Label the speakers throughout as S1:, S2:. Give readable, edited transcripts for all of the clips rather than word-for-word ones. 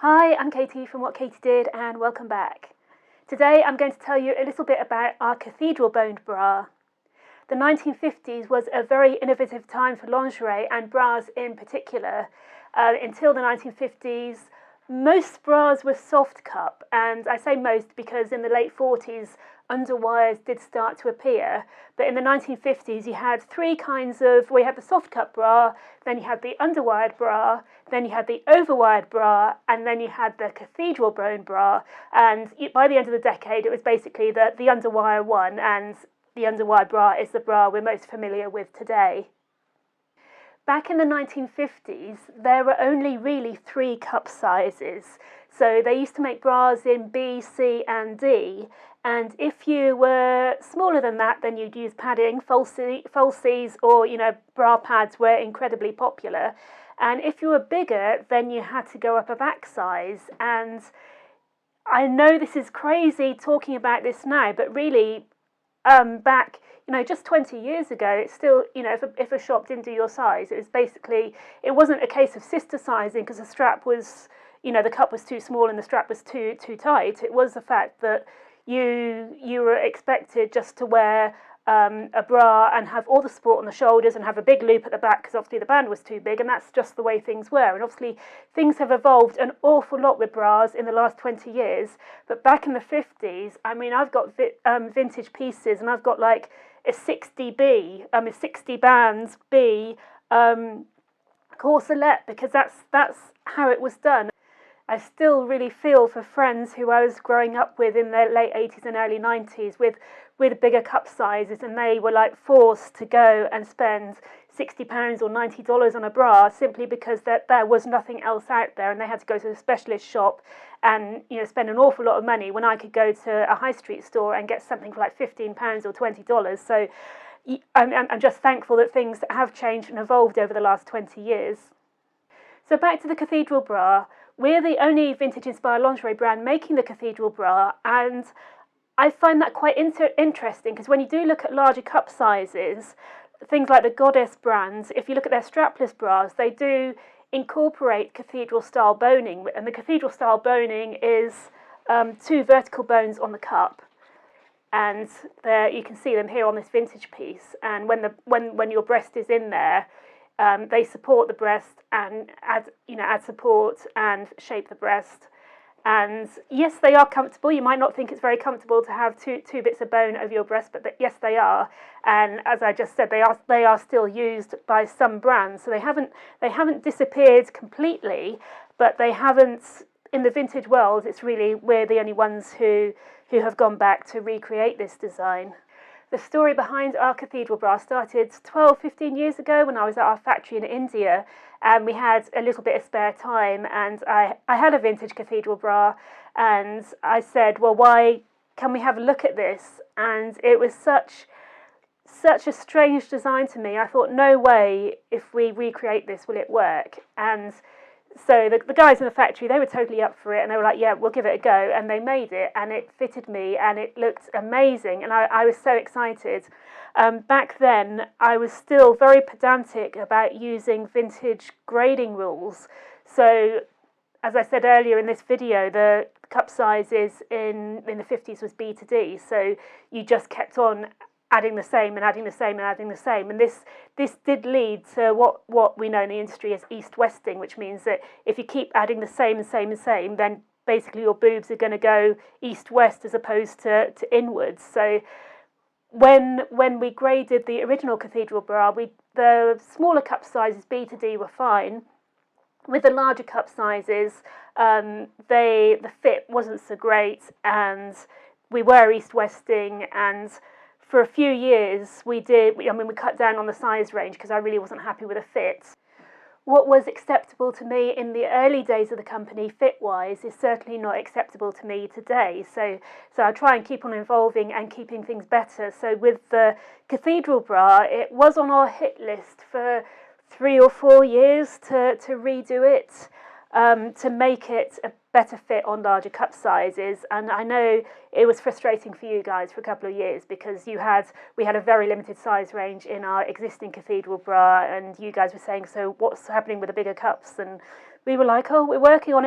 S1: Hi, I'm Katie from What Katie Did and welcome back. Today I'm going to tell you a little bit about our Cathedral Boned Bra. The 1950s was a very innovative time for lingerie and bras in particular. Until the 1950s, most bras were soft cup, and I say most because in the late 40s underwires did start to appear, but in the 1950s you had three kinds of, well, you had the soft cup bra, then you had the underwired bra, then you had the overwired bra, and then you had the Cathedral Boned Bra, and by the end of the decade it was basically the underwire one, and the underwired bra is the bra we're most familiar with today. Back in the 1950s, there were only really three cup sizes. So they used to make bras in B, C and D. And if you were smaller than that, then you'd use padding. Falsies or, bra pads were incredibly popular. And if you were bigger, then you had to go up a back size. And I know this is crazy talking about this now, but really back, just 20 years ago, it's still, if a shop didn't do your size, it was basically, it wasn't a case of sister sizing because the strap was, the cup was too small and the strap was too tight. It was the fact that you were expected just to wear a bra and have all the support on the shoulders and have a big loop at the back because obviously the band was too big, and that's just the way things were. And obviously things have evolved an awful lot with bras in the last 20 years, but back in the 50s, I've got vintage pieces, and I've got like a 60B, a 60 bands B corselet, because that's how it was done. I still really feel for friends who I was growing up with in the late 80s and early 90s with bigger cup sizes, and they were like forced to go and spend £60 or $90 on a bra simply because there was nothing else out there, and they had to go to a specialist shop and spend an awful lot of money when I could go to a high street store and get something for like £15 or $20. So I'm just thankful that things have changed and evolved over the last 20 years. So back to the Cathedral Bra. We're the only vintage-inspired lingerie brand making the Cathedral Bra, and I find that quite interesting because when you do look at larger cup sizes, things like the Goddess brands, if you look at their strapless bras, they do incorporate cathedral-style boning, and the cathedral-style boning is two vertical bones on the cup, and there you can see them here on this vintage piece. And when your breast is in there, they support the breast and add support and shape the breast. And yes, they are comfortable. You might not think it's very comfortable to have two bits of bone over your breast, but yes, they are. And as I just said, they are still used by some brands. So they haven't disappeared completely, but they haven't, in the vintage world, it's really, we're the only ones who have gone back to recreate this design. The story behind our Cathedral Bra started 12-15 years ago when I was at our factory in India, and we had a little bit of spare time, and I had a vintage Cathedral Bra, and I said, well, why can we have a look at this? And it was such a strange design to me. I thought, no way, if we recreate this, will it work? And so the guys in the factory, they were totally up for it, and they were like, yeah, we'll give it a go. And they made it, and it fitted me, and it looked amazing, and I was so excited. Back then, I was still very pedantic about using vintage grading rules. So, as I said earlier in this video, the cup sizes in the 50s was B to D, so you just kept on adding the same and adding the same and adding the same, and this did lead to what we know in the industry as east-westing, which means that if you keep adding the same and same and same, then basically your boobs are going to go east-west as opposed to inwards. So when we graded the original Cathedral Bra, the smaller cup sizes B to D were fine. With the larger cup sizes, the fit wasn't so great, and we were east-westing, and for a few years we cut down on the size range because I really wasn't happy with the fit. What was acceptable to me in the early days of the company fit-wise is certainly not acceptable to me today. So I try and keep on evolving and keeping things better. So with the Cathedral Bra, it was on our hit list for 3 or 4 years to redo it, to make it a better fit on larger cup sizes. And I know it was frustrating for you guys for a couple of years because we had a very limited size range in our existing Cathedral Bra, and you guys were saying, so what's happening with the bigger cups? And we were like, oh, we're working on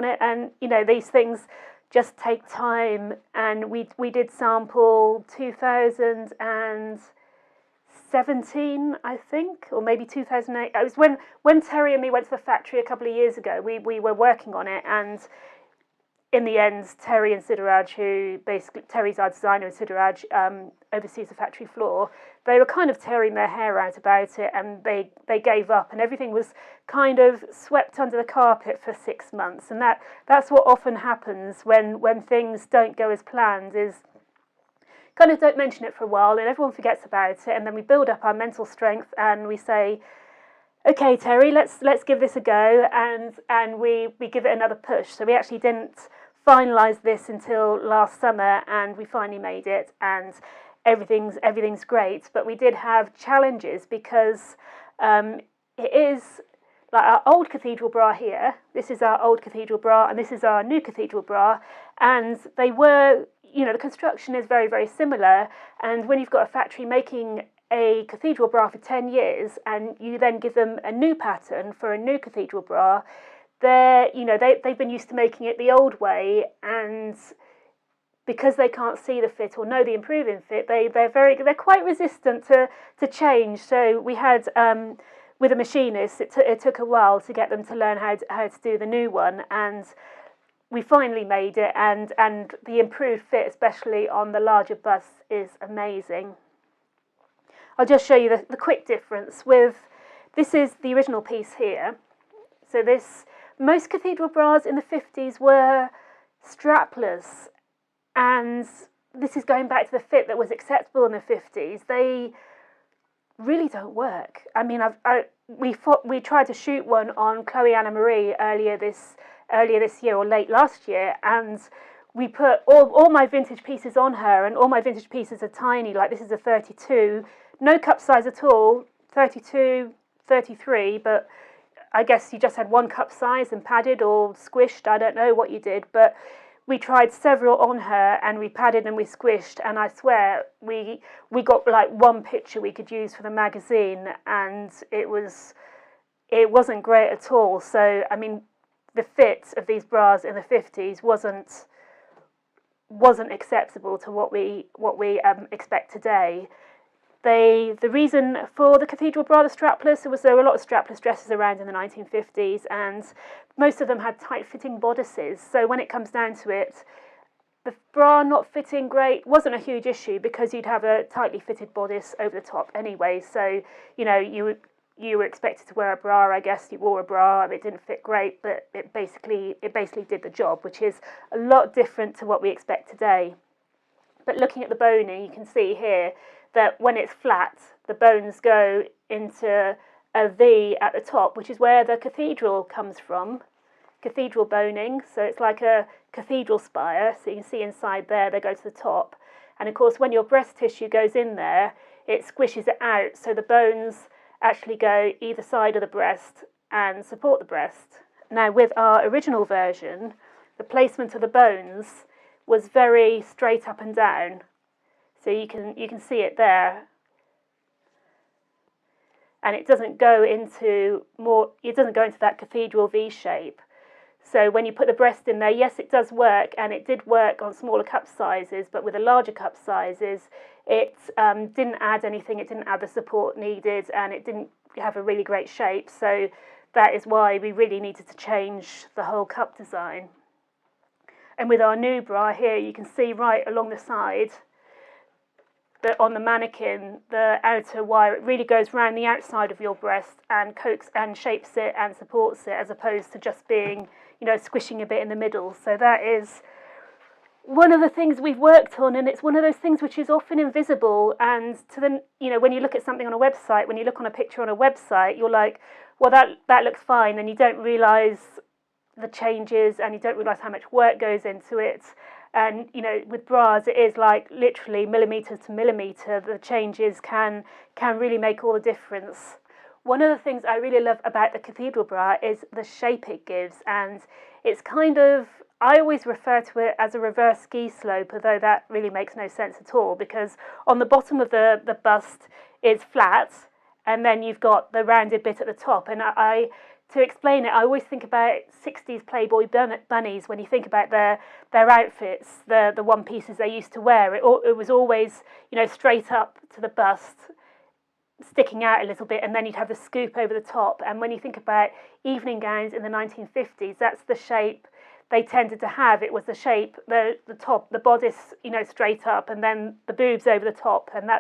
S1: it, and these things just take time. And we did sample 2017, I think, or maybe 2008. It was when Terry and me went to the factory a couple of years ago. We were working on it, and in the end, Terry and Siddharaj, who basically, Terry's our designer and Siddharaj oversees the factory floor, they were kind of tearing their hair out about it, and they gave up, and everything was kind of swept under the carpet for 6 months. And that's what often happens when things don't go as planned, is kind of don't mention it for a while and everyone forgets about it, and then we build up our mental strength and we say, okay, Terry, let's give this a go, and we give it another push. So we actually didn't finalise this until last summer, and we finally made it, and everything's great. But we did have challenges because it is like our old Cathedral Bra here. This is our old Cathedral Bra, and this is our new Cathedral Bra, and they were, the construction is very, very similar. And when you've got a factory making a Cathedral Bra for 10 years and you then give them a new pattern for a new Cathedral Bra, they've been used to making it the old way, and because they can't see the fit or know the improving fit, they're quite resistant to change. So we had with a machinist, it took a while to get them to learn how to do the new one, and we finally made it, and the improved fit, especially on the larger bust, is amazing. I'll just show you the quick difference this is the original piece here. So most Cathedral Bras in the 50s were strapless, and this is going back to the fit that was acceptable in the 50s. They really don't work. I mean, we tried to shoot one on Chloe Anna Marie earlier this year or late last year, and we put all my vintage pieces on her, and all my vintage pieces are tiny. Like, this is a 32, no cup size at all, 32, 33, but I guess you just had one cup size and padded or squished. I don't know what you did, but we tried several on her, and we padded and we squished, and I swear we got like one picture we could use for the magazine, and it wasn't great at all. So I mean, the fit of these bras in the 50s wasn't acceptable to what we expect today. The reason for the Cathedral Bra, the strapless, there were a lot of strapless dresses around in the 1950s, and most of them had tight-fitting bodices. So when it comes down to it, the bra not fitting great wasn't a huge issue, because you'd have a tightly fitted bodice over the top anyway. So you were expected to wear a bra. I guess you wore a bra. It didn't fit great, but it basically did the job, which is a lot different to what we expect today. But looking at the boning, you can see here that when it's flat, the bones go into a V at the top, which is where the cathedral comes from, cathedral boning. So it's like a cathedral spire. So you can see inside there, they go to the top. And of course, when your breast tissue goes in there, it squishes it out. So the bones actually go either side of the breast and support the breast. Now, with our original version, the placement of the bones was very straight up and down. So you can see it there, and it doesn't go into that cathedral V shape. So when you put the breast in there, yes, it does work, and it did work on smaller cup sizes, but with the larger cup sizes, it didn't add anything. It didn't add the support needed, and it didn't have a really great shape. So that is why we really needed to change the whole cup design. And with our new bra here, you can see right along the side that on the mannequin, the outer wire, it really goes around the outside of your breast and coax and shapes it and supports it, as opposed to just being, squishing a bit in the middle. So that is one of the things we've worked on, and it's one of those things which is often invisible. And when you look at something on a website, when you look on a picture on a website, you're like, well, that looks fine, and you don't realise the changes, and you don't realise how much work goes into it. And with bras, it is like literally millimetre to millimetre. The changes can really make all the difference. One of the things I really love about the Cathedral Bra is the shape it gives, and it's kind of, I always refer to it as a reverse ski slope, although that really makes no sense at all, because on the bottom of the bust is flat, and then you've got the rounded bit at the top. And to explain it, I always think about 60s Playboy bunnies when you think about their outfits, the one pieces they used to wear. It was always, you know, straight up to the bust, sticking out a little bit, and then you'd have the scoop over the top. And when you think about evening gowns in the 1950s, that's the shape they tended to have. It was the shape, the top, the bodice, you know, straight up, and then the boobs over the top. And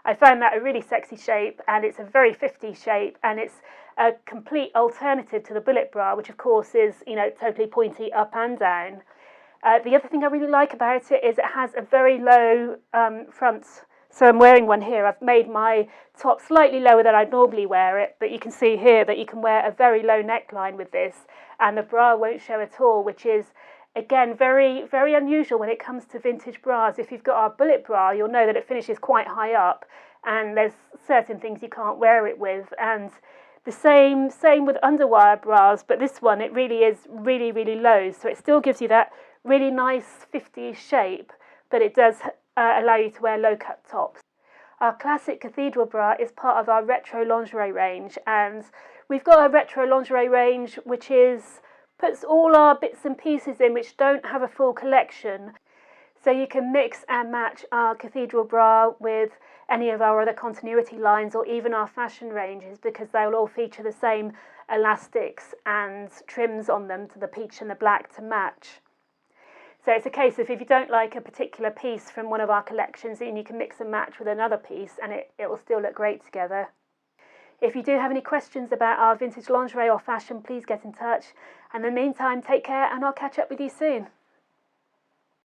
S1: I found that a really sexy shape, and it's a very 50s shape, and it's a complete alternative to the bullet bra, which of course is, you know, totally pointy up and down. The other thing I really like about it is it has a very low front. So I'm wearing one here. I've made my top slightly lower than I'd normally wear it, but you can see here that you can wear a very low neckline with this, and the bra won't show at all, which is, again, very, very unusual when it comes to vintage bras. If you've got our bullet bra, you'll know that it finishes quite high up, and there's certain things you can't wear it with. And the same with underwire bras, but this one, it really is really, really low, so it still gives you that really nice 50s shape, but it does allow you to wear low-cut tops. Our classic Cathedral Bra is part of our retro lingerie range, and we've got a retro lingerie range which puts all our bits and pieces in which don't have a full collection. So you can mix and match our Cathedral Bra with any of our other continuity lines, or even our fashion ranges, because they'll all feature the same elastics and trims on them, to the peach and the black, to match. So it's a case of, if you don't like a particular piece from one of our collections, then you can mix and match with another piece, and it will still look great together. If you do have any questions about our vintage lingerie or fashion, please get in touch. And in the meantime, take care, and I'll catch up with you soon.